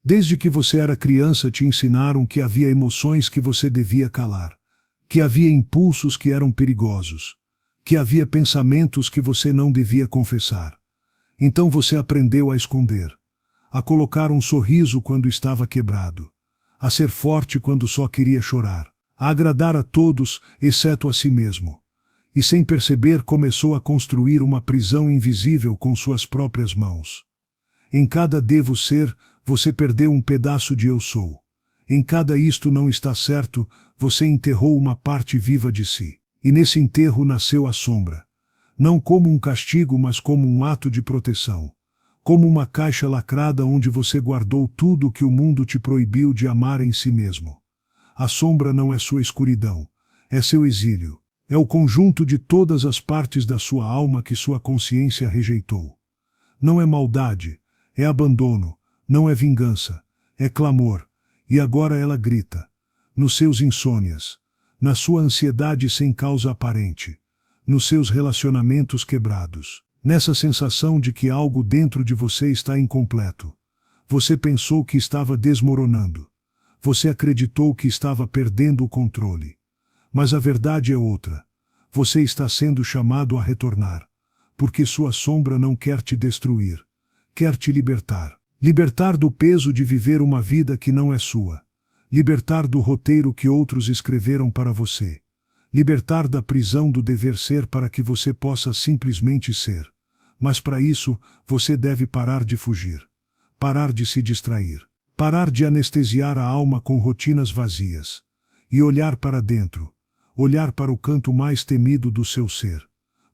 Desde que você era criança te ensinaram que havia emoções que você devia calar, que havia impulsos que eram perigosos, que havia pensamentos que você não devia confessar. Então você aprendeu a esconder, a colocar um sorriso quando estava quebrado, a ser forte quando só queria chorar, a agradar a todos, exceto a si mesmo. E sem perceber começou a construir uma prisão invisível com suas próprias mãos. Em cada devo ser, você perdeu um pedaço de eu sou. Em cada isto não está certo, você enterrou uma parte viva de si. E nesse enterro nasceu a sombra. Não como um castigo, mas como um ato de proteção. Como uma caixa lacrada onde você guardou tudo que o mundo te proibiu de amar em si mesmo. A sombra não é sua escuridão, é seu exílio. É o conjunto de todas as partes da sua alma que sua consciência rejeitou. Não é maldade, é abandono, não é vingança, é clamor, e agora ela grita. Nos seus insônias, na sua ansiedade sem causa aparente, nos seus relacionamentos quebrados, nessa sensação de que algo dentro de você está incompleto. Você pensou que estava desmoronando. Você acreditou que estava perdendo o controle. Mas a verdade é outra. Você está sendo chamado a retornar, porque sua sombra não quer te destruir, quer te libertar. Libertar do peso de viver uma vida que não é sua. Libertar do roteiro que outros escreveram para você. Libertar da prisão do dever ser para que você possa simplesmente ser. Mas para isso, você deve parar de fugir. Parar de se distrair. Parar de anestesiar a alma com rotinas vazias. E olhar para dentro. Olhar para o canto mais temido do seu ser.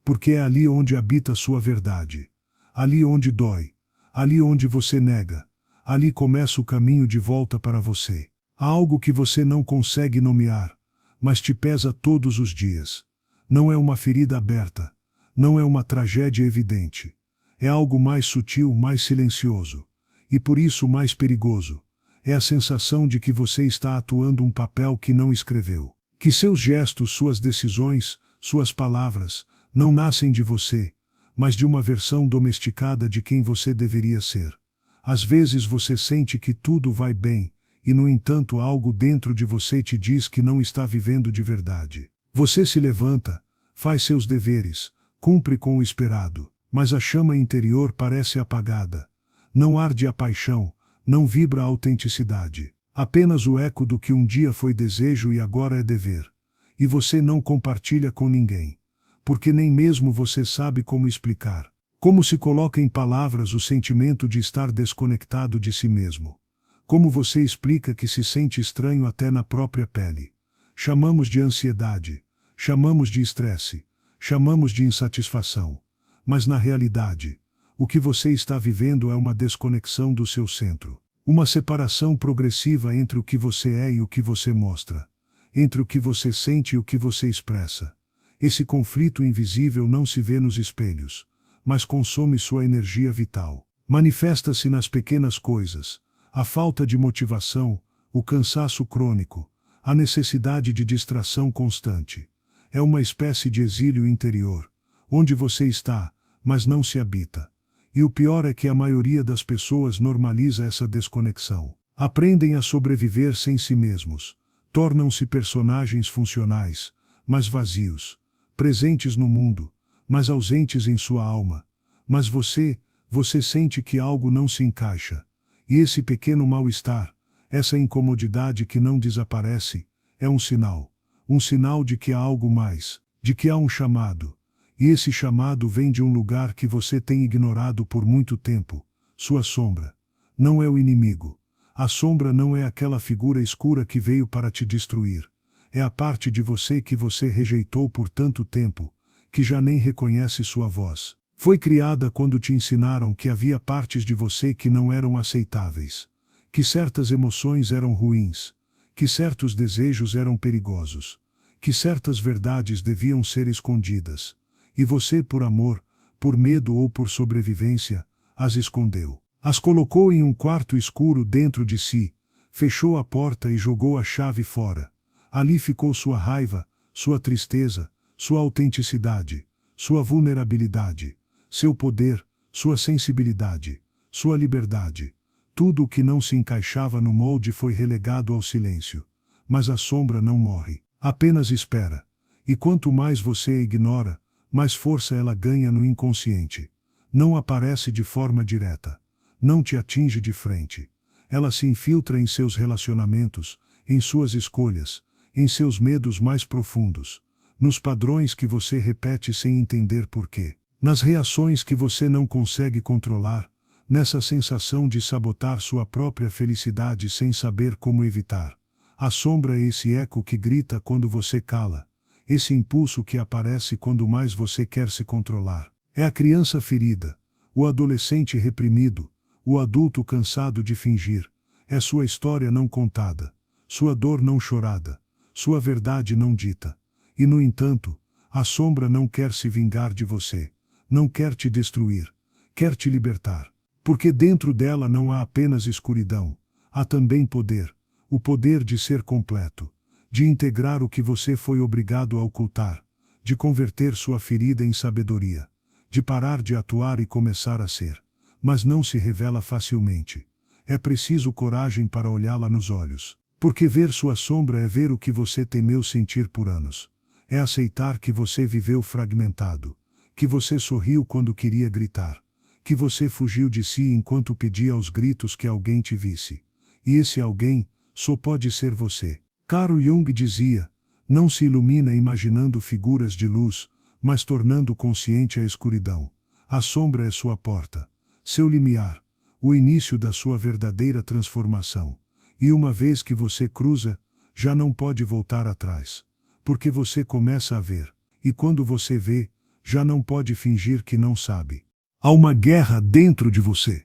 Porque é ali onde habita sua verdade. Ali onde dói. Ali onde você nega. Ali começa o caminho de volta para você. Há algo que você não consegue nomear, mas te pesa todos os dias. Não é uma ferida aberta. Não é uma tragédia evidente. É algo mais sutil, mais silencioso. E por isso mais perigoso. É a sensação de que você está atuando um papel que não escreveu. Que seus gestos, suas decisões, suas palavras, não nascem de você, mas de uma versão domesticada de quem você deveria ser. Às vezes você sente que tudo vai bem, e no entanto algo dentro de você te diz que não está vivendo de verdade. Você se levanta, faz seus deveres, cumpre com o esperado, mas a chama interior parece apagada. Não arde a paixão, não vibra a autenticidade. Apenas o eco do que um dia foi desejo e agora é dever. E você não compartilha com ninguém. Porque nem mesmo você sabe como explicar. Como se coloca em palavras o sentimento de estar desconectado de si mesmo. Como você explica que se sente estranho até na própria pele. Chamamos de ansiedade. Chamamos de estresse. Chamamos de insatisfação. Mas na realidade, o que você está vivendo é uma desconexão do seu centro. Uma separação progressiva entre o que você é e o que você mostra. Entre o que você sente e o que você expressa. Esse conflito invisível não se vê nos espelhos, mas consome sua energia vital. Manifesta-se nas pequenas coisas, a falta de motivação, o cansaço crônico, a necessidade de distração constante. É uma espécie de exílio interior, onde você está, mas não se habita. E o pior é que a maioria das pessoas normaliza essa desconexão. Aprendem a sobreviver sem si mesmos. Tornam-se personagens funcionais, mas vazios. Presentes no mundo, mas ausentes em sua alma. Mas você sente que algo não se encaixa. E esse pequeno mal-estar, essa incomodidade que não desaparece, é um sinal. Um sinal de que há algo mais, de que há um chamado. E esse chamado vem de um lugar que você tem ignorado por muito tempo, sua sombra. Não é o inimigo. A sombra não é aquela figura escura que veio para te destruir. É a parte de você que você rejeitou por tanto tempo, que já nem reconhece sua voz. Foi criada quando te ensinaram que havia partes de você que não eram aceitáveis, que certas emoções eram ruins, que certos desejos eram perigosos, que certas verdades deviam ser escondidas. E você, por amor, por medo ou por sobrevivência, as escondeu. As colocou em um quarto escuro dentro de si, fechou a porta e jogou a chave fora. Ali ficou sua raiva, sua tristeza, sua autenticidade, sua vulnerabilidade, seu poder, sua sensibilidade, sua liberdade, Tudo o que não se encaixava no molde foi relegado ao silêncio. Mas a sombra não morre, apenas espera. E quanto mais você a ignora, mais força ela ganha no inconsciente. Não aparece de forma direta. Não te atinge de frente. Ela se infiltra em seus relacionamentos, em suas escolhas, em seus medos mais profundos, nos padrões que você repete sem entender porquê, nas reações que você não consegue controlar, nessa sensação de sabotar sua própria felicidade sem saber como evitar. A sombra é esse eco que grita quando você cala, esse impulso que aparece quando mais você quer se controlar. É a criança ferida, o adolescente reprimido, o adulto cansado de fingir. É sua história não contada, sua dor não chorada, sua verdade não dita. E no entanto, a sombra não quer se vingar de você, não quer te destruir, quer te libertar. Porque dentro dela não há apenas escuridão, há também poder, o poder de ser completo, de integrar o que você foi obrigado a ocultar, de converter sua ferida em sabedoria, de parar de atuar e começar a ser. Mas não se revela facilmente. É preciso coragem para olhá-la nos olhos. Porque ver sua sombra é ver o que você temeu sentir por anos. É aceitar que você viveu fragmentado, que você sorriu quando queria gritar, que você fugiu de si enquanto pedia aos gritos que alguém te visse. E esse alguém só pode ser você. Carl Jung dizia: não se ilumina imaginando figuras de luz, mas tornando consciente a escuridão. A sombra é sua porta, seu limiar, o início da sua verdadeira transformação. E uma vez que você cruza, já não pode voltar atrás. Porque você começa a ver. E quando você vê, já não pode fingir que não sabe. Há uma guerra dentro de você.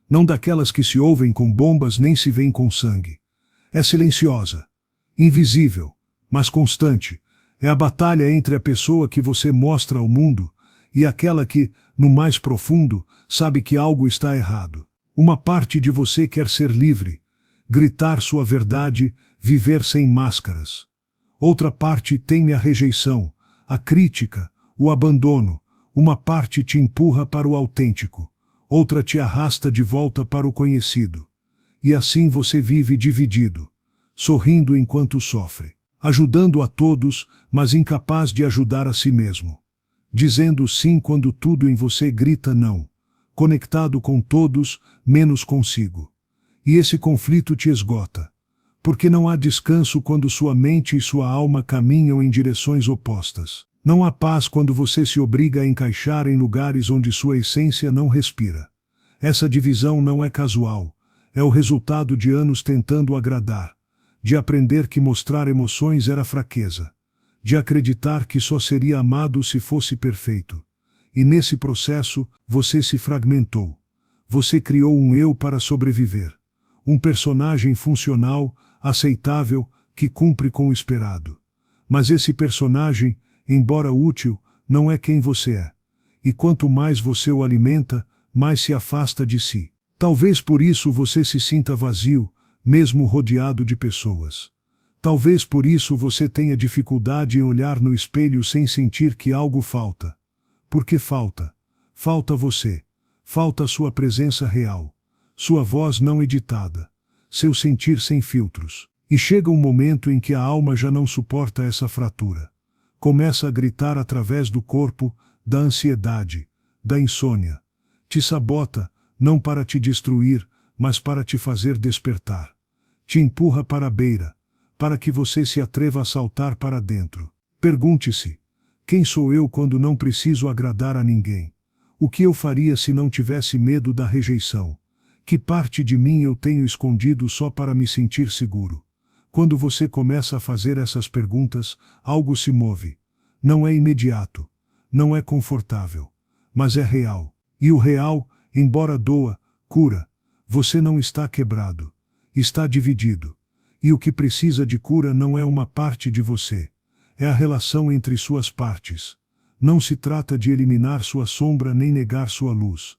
Não daquelas que se ouvem com bombas nem se veem com sangue. É silenciosa, invisível, mas constante. É a batalha entre a pessoa que você mostra ao mundo e aquela que, no mais profundo, sabe que algo está errado. Uma parte de você quer ser livre, gritar sua verdade, viver sem máscaras. Outra parte teme a rejeição, a crítica, o abandono. Uma parte te empurra para o autêntico, outra te arrasta de volta para o conhecido. E assim você vive dividido, sorrindo enquanto sofre, ajudando a todos, mas incapaz de ajudar a si mesmo. Dizendo sim quando tudo em você grita não, conectado com todos, menos consigo. E esse conflito te esgota, porque não há descanso quando sua mente e sua alma caminham em direções opostas. Não há paz quando você se obriga a encaixar em lugares onde sua essência não respira. Essa divisão não é casual, é o resultado de anos tentando agradar, de aprender que mostrar emoções era fraqueza, de acreditar que só seria amado se fosse perfeito. E nesse processo, você se fragmentou. Você criou um eu para sobreviver. Um personagem funcional, aceitável, que cumpre com o esperado. Mas esse personagem, embora útil, não é quem você é. E quanto mais você o alimenta, mais se afasta de si. Talvez por isso você se sinta vazio, mesmo rodeado de pessoas. Talvez por isso você tenha dificuldade em olhar no espelho sem sentir que algo falta. Porque falta. Falta você. Falta sua presença real. Sua voz não editada. Seu sentir sem filtros. E chega um momento em que a alma já não suporta essa fratura. Começa a gritar através do corpo, da ansiedade, da insônia. Te sabota, não para te destruir, mas para te fazer despertar. Te empurra para a beira, para que você se atreva a saltar para dentro. Pergunte-se: quem sou eu quando não preciso agradar a ninguém? O que eu faria se não tivesse medo da rejeição? Que parte de mim eu tenho escondido só para me sentir seguro? Quando você começa a fazer essas perguntas, algo se move. Não é imediato, não é confortável, mas é real. E o real, embora doa, cura. Você não está quebrado, está dividido. E o que precisa de cura não é uma parte de você, é a relação entre suas partes. Não se trata de eliminar sua sombra nem negar sua luz.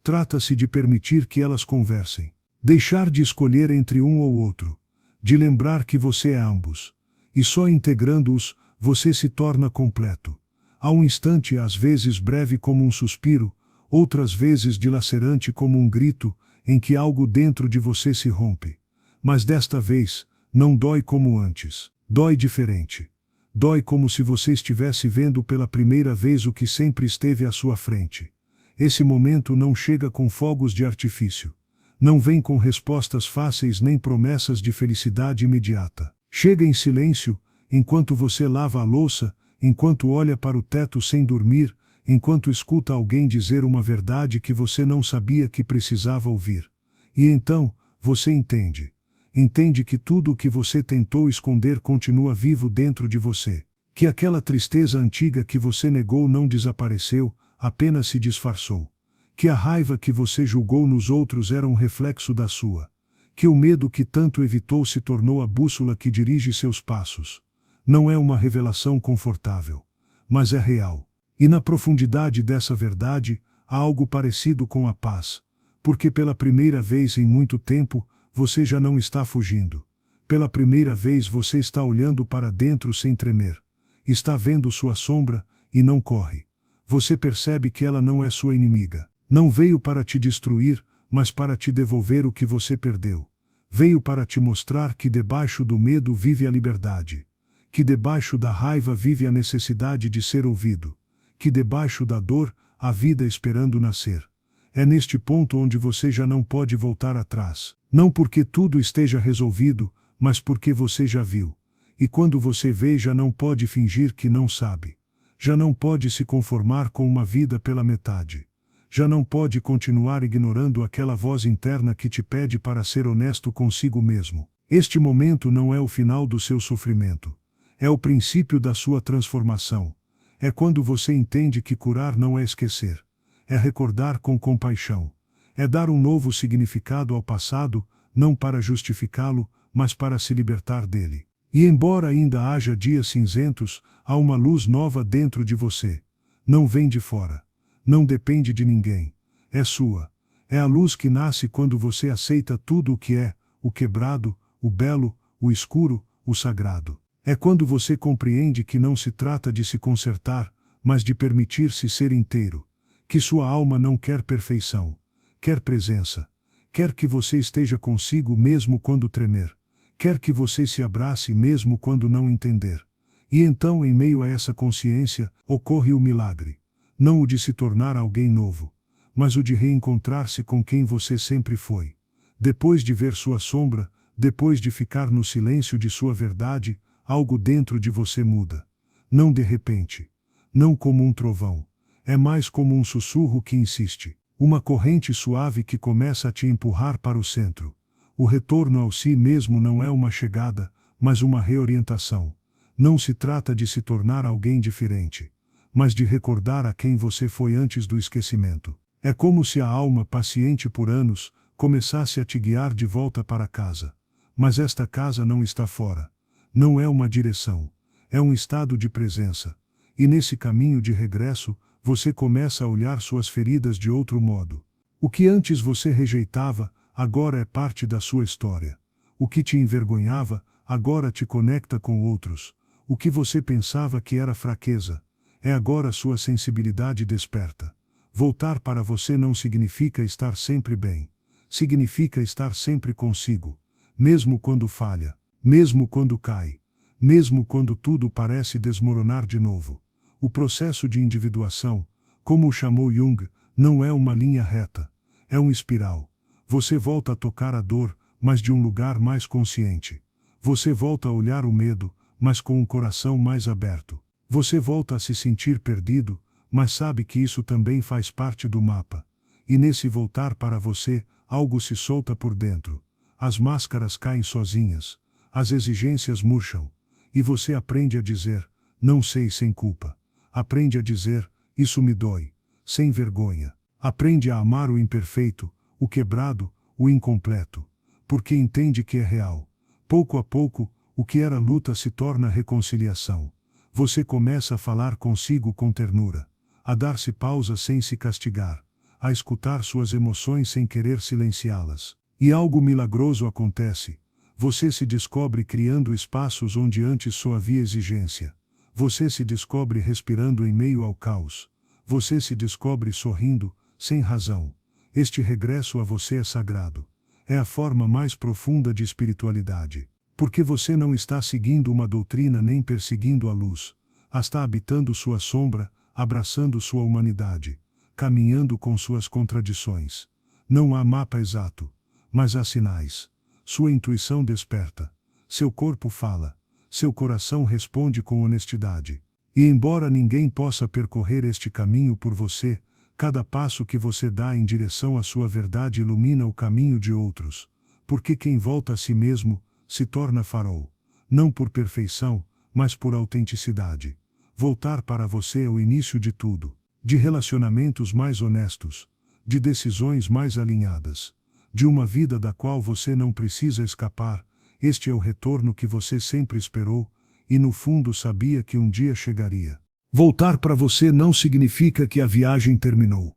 Trata-se de permitir que elas conversem. Deixar de escolher entre um ou outro. De lembrar que você é ambos. E só integrando-os, você se torna completo. Há um instante às vezes breve como um suspiro, outras vezes dilacerante como um grito, em que algo dentro de você se rompe. Mas desta vez, não dói como antes. Dói diferente. Dói como se você estivesse vendo pela primeira vez o que sempre esteve à sua frente. Esse momento não chega com fogos de artifício. Não vem com respostas fáceis nem promessas de felicidade imediata. Chega em silêncio, enquanto você lava a louça, enquanto olha para o teto sem dormir, enquanto escuta alguém dizer uma verdade que você não sabia que precisava ouvir. E então, você entende. Entende que tudo o que você tentou esconder continua vivo dentro de você. Que aquela tristeza antiga que você negou não desapareceu, apenas se disfarçou. Que a raiva que você julgou nos outros era um reflexo da sua. Que o medo que tanto evitou se tornou a bússola que dirige seus passos. Não é uma revelação confortável, mas é real. E na profundidade dessa verdade, há algo parecido com a paz. Porque pela primeira vez em muito tempo, você já não está fugindo. Pela primeira vez você está olhando para dentro sem tremer. Está vendo sua sombra, e não corre. Você percebe que ela não é sua inimiga. Não veio para te destruir, mas para te devolver o que você perdeu. Veio para te mostrar que debaixo do medo vive a liberdade. Que debaixo da raiva vive a necessidade de ser ouvido. Que debaixo da dor, há vida esperando nascer. É neste ponto onde você já não pode voltar atrás. Não porque tudo esteja resolvido, mas porque você já viu. E quando você vê, já não pode fingir que não sabe. Já não pode se conformar com uma vida pela metade. Já não pode continuar ignorando aquela voz interna que te pede para ser honesto consigo mesmo. Este momento não é o final do seu sofrimento. É o princípio da sua transformação. É quando você entende que curar não é esquecer. É recordar com compaixão. É dar um novo significado ao passado, não para justificá-lo, mas para se libertar dele. E embora ainda haja dias cinzentos, há uma luz nova dentro de você. Não vem de fora. Não depende de ninguém. É sua. É a luz que nasce quando você aceita tudo o que é, o quebrado, o belo, o escuro, o sagrado. É quando você compreende que não se trata de se consertar, mas de permitir-se ser inteiro. Que sua alma não quer perfeição. Quer presença. Quer que você esteja consigo mesmo quando tremer. Quer que você se abrace mesmo quando não entender. E então, em meio a essa consciência, ocorre o milagre. Não o de se tornar alguém novo, mas o de reencontrar-se com quem você sempre foi. Depois de ver sua sombra, depois de ficar no silêncio de sua verdade, algo dentro de você muda. Não de repente. Não como um trovão. É mais como um sussurro que insiste. Uma corrente suave que começa a te empurrar para o centro. O retorno ao si mesmo não é uma chegada, mas uma reorientação. Não se trata de se tornar alguém diferente, mas de recordar a quem você foi antes do esquecimento. É como se a alma, paciente por anos, começasse a te guiar de volta para casa. Mas esta casa não está fora. Não é uma direção. É um estado de presença. E nesse caminho de regresso, você começa a olhar suas feridas de outro modo. O que antes você rejeitava, agora é parte da sua história. O que te envergonhava, agora te conecta com outros. O que você pensava que era fraqueza, é agora sua sensibilidade desperta. Voltar para você não significa estar sempre bem. Significa estar sempre consigo. Mesmo quando falha. Mesmo quando cai. Mesmo quando tudo parece desmoronar de novo. O processo de individuação, como o chamou Jung, não é uma linha reta. É um espiral. Você volta a tocar a dor, mas de um lugar mais consciente. Você volta a olhar o medo, mas com um coração mais aberto. Você volta a se sentir perdido, mas sabe que isso também faz parte do mapa. E nesse voltar para você, algo se solta por dentro. As máscaras caem sozinhas. As exigências murcham. E você aprende a dizer, não sei sem culpa. Aprende a dizer, isso me dói, sem vergonha. Aprende a amar o imperfeito, o quebrado, o incompleto. Porque entende que é real. Pouco a pouco, o que era luta se torna reconciliação. Você começa a falar consigo com ternura, a dar-se pausa sem se castigar, a escutar suas emoções sem querer silenciá-las. E algo milagroso acontece. Você se descobre criando espaços onde antes só havia exigência. Você se descobre respirando em meio ao caos. Você se descobre sorrindo, sem razão. Este regresso a você é sagrado. É a forma mais profunda de espiritualidade. Porque você não está seguindo uma doutrina nem perseguindo a luz. Está habitando sua sombra, abraçando sua humanidade, caminhando com suas contradições. Não há mapa exato, mas há sinais. Sua intuição desperta. Seu corpo fala. Seu coração responde com honestidade. E embora ninguém possa percorrer este caminho por você, cada passo que você dá em direção à sua verdade ilumina o caminho de outros. Porque quem volta a si mesmo, se torna farol. Não por perfeição, mas por autenticidade. Voltar para você é o início de tudo. De relacionamentos mais honestos. De decisões mais alinhadas. De uma vida da qual você não precisa escapar. Este é o retorno que você sempre esperou, e no fundo sabia que um dia chegaria. Voltar para você não significa que a viagem terminou.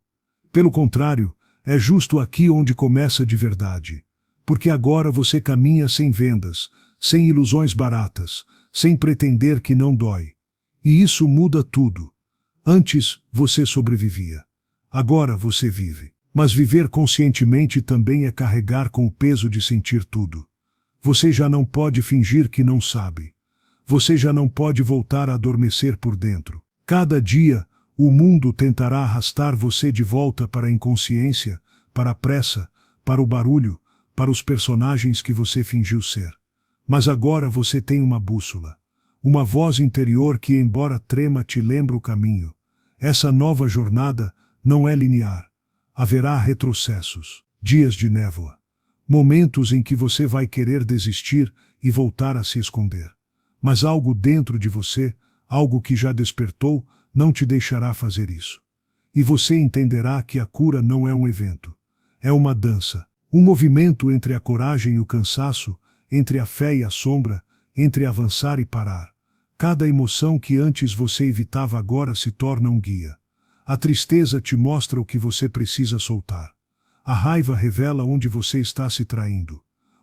Pelo contrário, é justo aqui onde começa de verdade. Porque agora você caminha sem vendas, sem ilusões baratas, sem pretender que não dói. E isso muda tudo. Antes, você sobrevivia. Agora você vive. Mas viver conscientemente também é carregar com o peso de sentir tudo. Você já não pode fingir que não sabe. Você já não pode voltar a adormecer por dentro. Cada dia, o mundo tentará arrastar você de volta para a inconsciência, para a pressa, para o barulho, para os personagens que você fingiu ser. Mas agora você tem uma bússola. Uma voz interior que, embora trema, te lembra o caminho. Essa nova jornada não é linear. Haverá retrocessos, dias de névoa, momentos em que você vai querer desistir e voltar a se esconder. Mas algo dentro de você, algo que já despertou, não te deixará fazer isso. E você entenderá que a cura não é um evento. É uma dança, um movimento entre a coragem e o cansaço, entre a fé e a sombra, entre avançar e parar. Cada emoção que antes você evitava agora se torna um guia. A tristeza te mostra o que você precisa soltar. A raiva revela onde você está se traindo.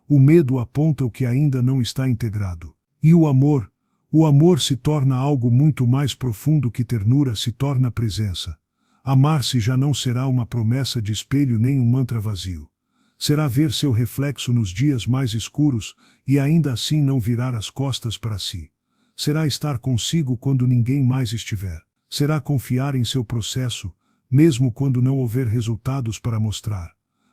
O medo aponta o que ainda não está integrado. E o amor se torna algo muito mais profundo que ternura, se torna presença. Amar-se já não será uma promessa de espelho nem um mantra vazio. Será ver seu reflexo nos dias mais escuros e ainda assim não virar as costas para si. Será estar consigo quando ninguém mais estiver. Será confiar em seu processo, mesmo quando não houver resultados para mostrar.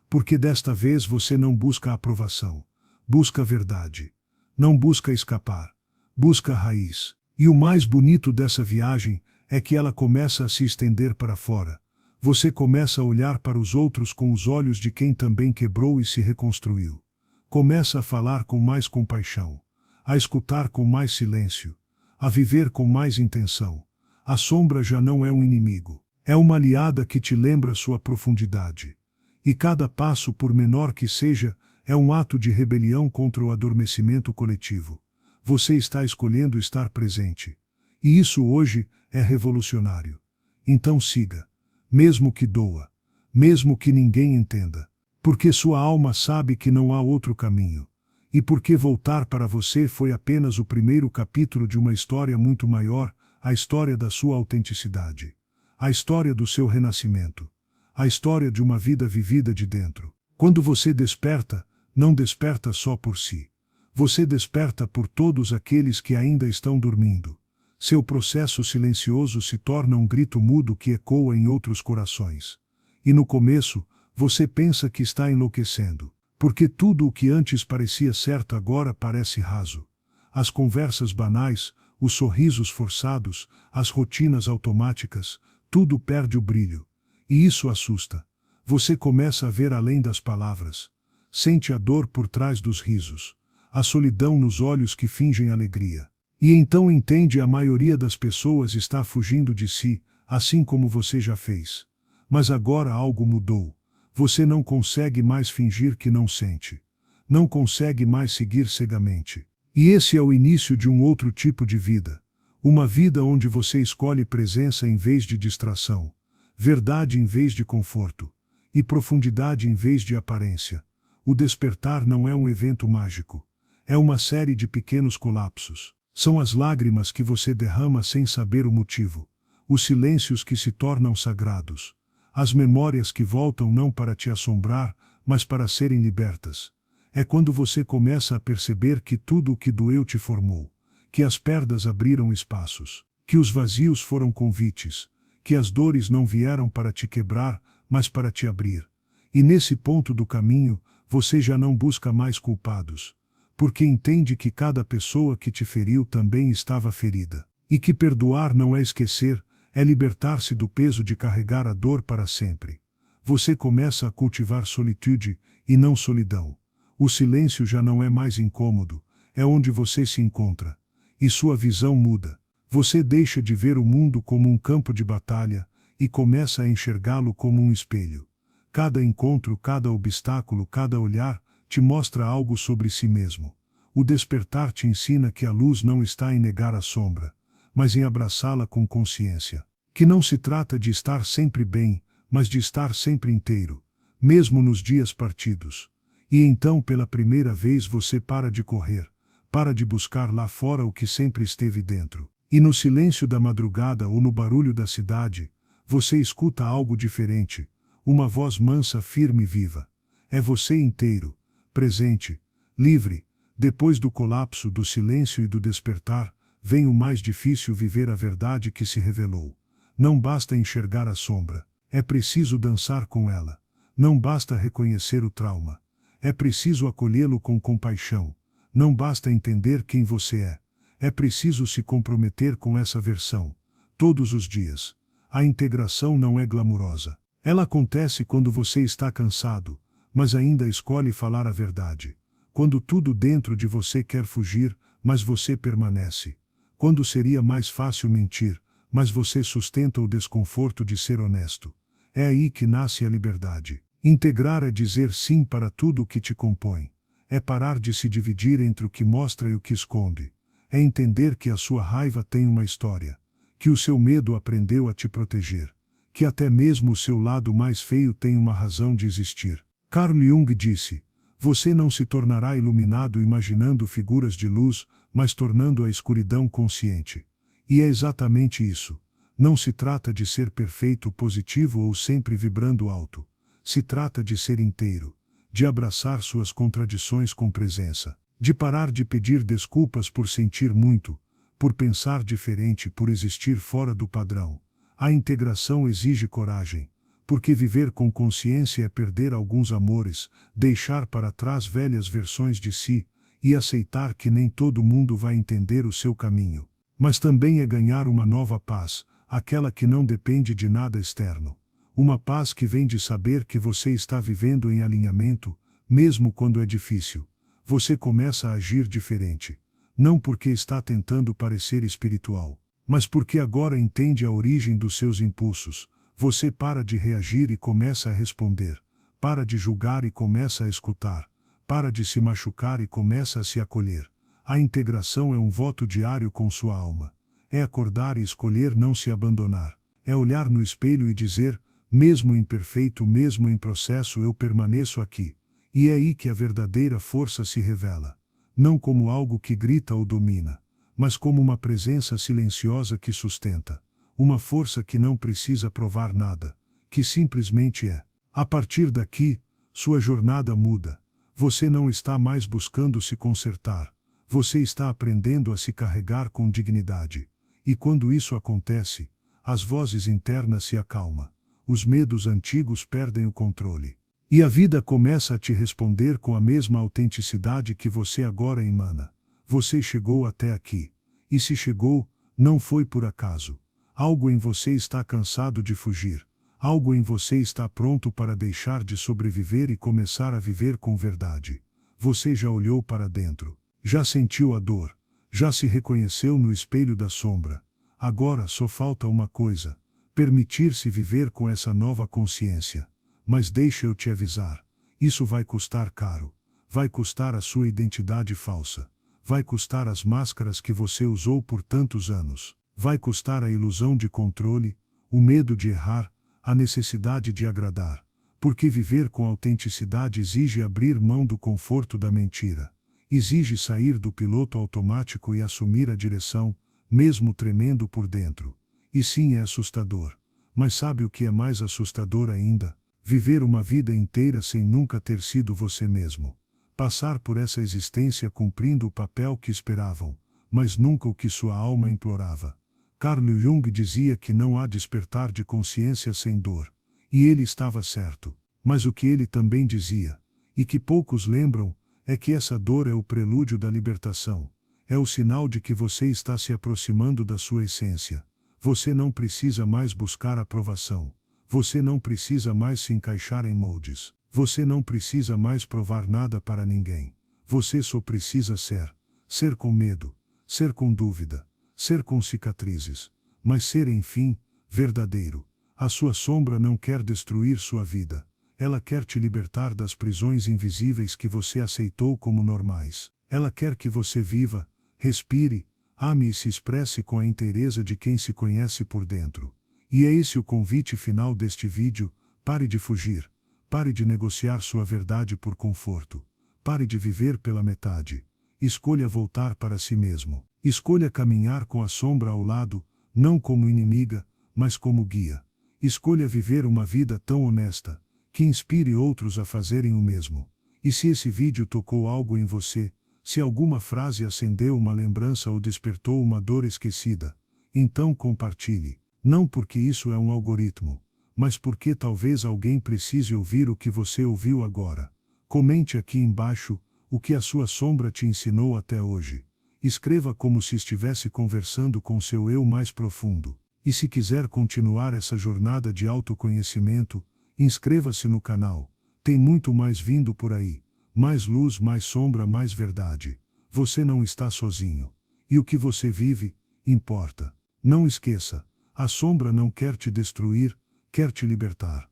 Porque desta vez você não busca a aprovação. Busca a verdade. Não busca escapar. Busca a raiz. E o mais bonito dessa viagem é que ela começa a se estender para fora. Você começa a olhar para os outros com os olhos de quem também quebrou e se reconstruiu. Começa a falar com mais compaixão. A escutar com mais silêncio. A viver com mais intenção. A sombra já não é um inimigo. É uma aliada que te lembra sua profundidade. E cada passo, por menor que seja, é um ato de rebelião contra o adormecimento coletivo. Você está escolhendo estar presente. E isso hoje é revolucionário. Então siga. Mesmo que doa. Mesmo que ninguém entenda. Porque sua alma sabe que não há outro caminho. E porque voltar para você foi apenas o primeiro capítulo de uma história muito maior, a história da sua autenticidade. A história do seu renascimento. A história de uma vida vivida de dentro. Quando você desperta, não desperta só por si. Você desperta por todos aqueles que ainda estão dormindo. Seu processo silencioso se torna um grito mudo que ecoa em outros corações. E no começo, você pensa que está enlouquecendo. Porque tudo o que antes parecia certo agora parece raso. As conversas banais, os sorrisos forçados, as rotinas automáticas, tudo perde o brilho. E isso assusta. Você começa a ver além das palavras. Sente a dor por trás dos risos. A solidão nos olhos que fingem alegria. E então entende: a maioria das pessoas está fugindo de si, assim como você já fez. Mas agora algo mudou. Você não consegue mais fingir que não sente. Não consegue mais seguir cegamente. E esse é o início de um outro tipo de vida. Uma vida onde você escolhe presença em vez de distração. Verdade em vez de conforto. E profundidade em vez de aparência. O despertar não é um evento mágico. É uma série de pequenos colapsos. São as lágrimas que você derrama sem saber o motivo. Os silêncios que se tornam sagrados. As memórias que voltam não para te assombrar, mas para serem libertas. É quando você começa a perceber que tudo o que doeu te formou, que as perdas abriram espaços, que os vazios foram convites, que as dores não vieram para te quebrar, mas para te abrir. E nesse ponto do caminho, você já não busca mais culpados, porque entende que cada pessoa que te feriu também estava ferida, e que perdoar não é esquecer, é libertar-se do peso de carregar a dor para sempre. Você começa a cultivar solitude, e não solidão. O silêncio já não é mais incômodo, é onde você se encontra. E sua visão muda. Você deixa de ver o mundo como um campo de batalha, e começa a enxergá-lo como um espelho. Cada encontro, cada obstáculo, cada olhar, te mostra algo sobre si mesmo. O despertar te ensina que a luz não está em negar a sombra, mas em abraçá-la com consciência. Que não se trata de estar sempre bem, mas de estar sempre inteiro, mesmo nos dias partidos. E então pela primeira vez você para de correr, para de buscar lá fora o que sempre esteve dentro. E no silêncio da madrugada ou no barulho da cidade, você escuta algo diferente, uma voz mansa, firme e viva. É você inteiro, presente, livre. Depois do colapso, do silêncio e do despertar, vem o mais difícil: viver a verdade que se revelou. Não basta enxergar a sombra, é preciso dançar com ela. Não basta reconhecer o trauma, é preciso acolhê-lo com compaixão. Não basta entender quem você é preciso se comprometer com essa versão, todos os dias. A integração não é glamurosa. Ela acontece quando você está cansado, mas ainda escolhe falar a verdade. Quando tudo dentro de você quer fugir, mas você permanece. Quando seria mais fácil mentir, mas você sustenta o desconforto de ser honesto. É aí que nasce a liberdade. Integrar é dizer sim para tudo o que te compõe. É parar de se dividir entre o que mostra e o que esconde. É entender que a sua raiva tem uma história, que o seu medo aprendeu a te proteger, que até mesmo o seu lado mais feio tem uma razão de existir. Carl Jung disse: você não se tornará iluminado imaginando figuras de luz, mas tornando a escuridão consciente. E é exatamente isso. Não se trata de ser perfeito, positivo ou sempre vibrando alto. Se trata de ser inteiro, de abraçar suas contradições com presença, de parar de pedir desculpas por sentir muito, por pensar diferente, por existir fora do padrão. A integração exige coragem, porque viver com consciência é perder alguns amores, deixar para trás velhas versões de si, e aceitar que nem todo mundo vai entender o seu caminho. Mas também é ganhar uma nova paz, aquela que não depende de nada externo. Uma paz que vem de saber que você está vivendo em alinhamento, mesmo quando é difícil. Você começa a agir diferente. Não porque está tentando parecer espiritual, mas porque agora entende a origem dos seus impulsos. Você para de reagir e começa a responder. Para de julgar e começa a escutar. Para de se machucar e começa a se acolher. A integração é um voto diário com sua alma. É acordar e escolher não se abandonar. É olhar no espelho e dizer: mesmo imperfeito, mesmo em processo, eu permaneço aqui. E é aí que a verdadeira força se revela. Não como algo que grita ou domina, mas como uma presença silenciosa que sustenta. Uma força que não precisa provar nada, que simplesmente é. A partir daqui, sua jornada muda. Você não está mais buscando se consertar. Você está aprendendo a se carregar com dignidade. E quando isso acontece, as vozes internas se acalmam. Os medos antigos perdem o controle. E a vida começa a te responder com a mesma autenticidade que você agora emana. Você chegou até aqui. E se chegou, não foi por acaso. Algo em você está cansado de fugir. Algo em você está pronto para deixar de sobreviver e começar a viver com verdade. Você já olhou para dentro. Já sentiu a dor. Já se reconheceu no espelho da sombra. Agora só falta uma coisa: permitir-se viver com essa nova consciência. Mas deixa eu te avisar, isso vai custar caro. Vai custar a sua identidade falsa. Vai custar as máscaras que você usou por tantos anos. Vai custar a ilusão de controle, o medo de errar, a necessidade de agradar. Porque viver com autenticidade exige abrir mão do conforto da mentira. Exige sair do piloto automático e assumir a direção, mesmo tremendo por dentro. E sim, é assustador. Mas sabe o que é mais assustador ainda? Viver uma vida inteira sem nunca ter sido você mesmo. Passar por essa existência cumprindo o papel que esperavam, mas nunca o que sua alma implorava. Carl Jung dizia que não há despertar de consciência sem dor. E ele estava certo. Mas o que ele também dizia, e que poucos lembram, é que essa dor é o prelúdio da libertação. É o sinal de que você está se aproximando da sua essência. Você não precisa mais buscar aprovação. Você não precisa mais se encaixar em moldes. Você não precisa mais provar nada para ninguém. Você só precisa ser. Ser com medo. Ser com dúvida. Ser com cicatrizes. Mas ser, enfim, verdadeiro. A sua sombra não quer destruir sua vida. Ela quer te libertar das prisões invisíveis que você aceitou como normais. Ela quer que você viva, respire, ame e se expresse com a inteireza de quem se conhece por dentro. E é esse o convite final deste vídeo: pare de fugir, pare de negociar sua verdade por conforto, pare de viver pela metade. Escolha voltar para si mesmo. Escolha caminhar com a sombra ao lado, não como inimiga, mas como guia. Escolha viver uma vida tão honesta, que inspire outros a fazerem o mesmo. E se esse vídeo tocou algo em você, se alguma frase acendeu uma lembrança ou despertou uma dor esquecida, então compartilhe. Não porque isso é um algoritmo, mas porque talvez alguém precise ouvir o que você ouviu agora. Comente aqui embaixo o que a sua sombra te ensinou até hoje. Escreva como se estivesse conversando com seu eu mais profundo. E se quiser continuar essa jornada de autoconhecimento, inscreva-se no canal. Tem muito mais vindo por aí. Mais luz, mais sombra, mais verdade. Você não está sozinho. E o que você vive, importa. Não esqueça, a sombra não quer te destruir, quer te libertar.